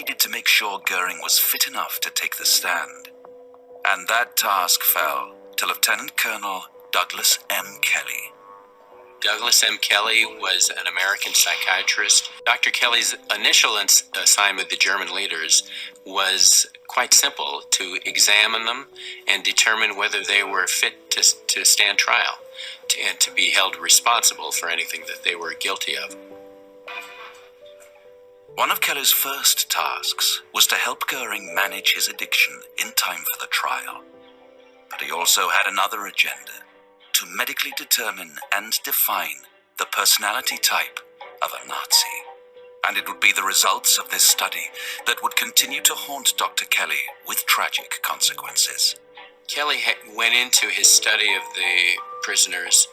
needed to make sure Goering was fit enough to take the stand. And that task fell to Lieutenant Colonel Douglas M. Kelley. Douglas M. Kelley was an American psychiatrist. Dr. Kelley's initial assignment with the German leaders was quite simple: to examine them and determine whether they were fit to stand trial and to be held responsible for anything that they were guilty of. One of Kelley's first tasks was to help Goering manage his addiction in time for the trial. But he also had another agenda: to medically determine and define the personality type of a Nazi. And it would be the results of this study that would continue to haunt Dr. Kelley with tragic consequences. Kelley went into his study of the prisoners.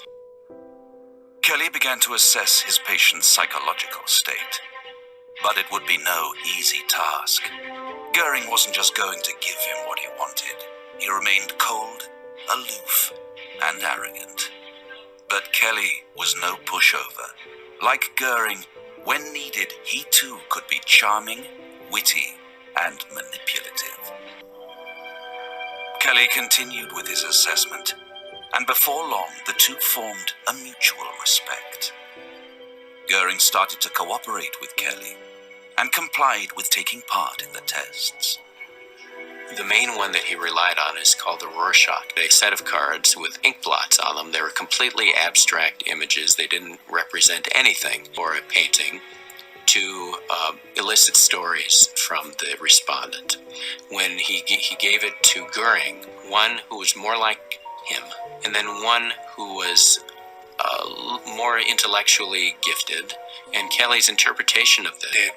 Kelley began to assess his patient's psychological state. But it would be no easy task. Goering wasn't just going to give him what he wanted. He remained cold, aloof, and arrogant. But Kelley was no pushover. Like Goering, when needed, he too could be charming, witty, and manipulative. Kelley continued with his assessment, and before long, the two formed a mutual respect. Goering started to cooperate with Kelley and complied with taking part in the tests. The main one that he relied on is called the Rorschach, a set of cards with ink blots on them. They were completely abstract images. They didn't represent anything, or a painting, to elicit stories from the respondent. When he gave it to Goering, one who was more like him, and then one who was more intellectually gifted, and Kelley's interpretation of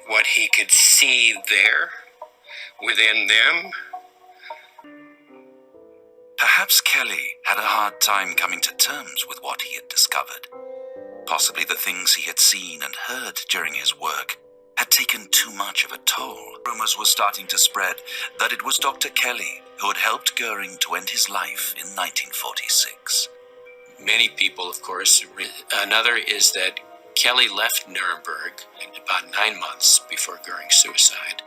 what he could see there within them. Perhaps Kelley had a hard time coming to terms with what he had discovered. Possibly the things he had seen and heard during his work had taken too much of a toll. Rumors were starting to spread that it was Dr. Kelley who had helped Goering to end his life in 1946. Many people, of course. Another is that Kelley left Nuremberg about 9 months before Goering's suicide.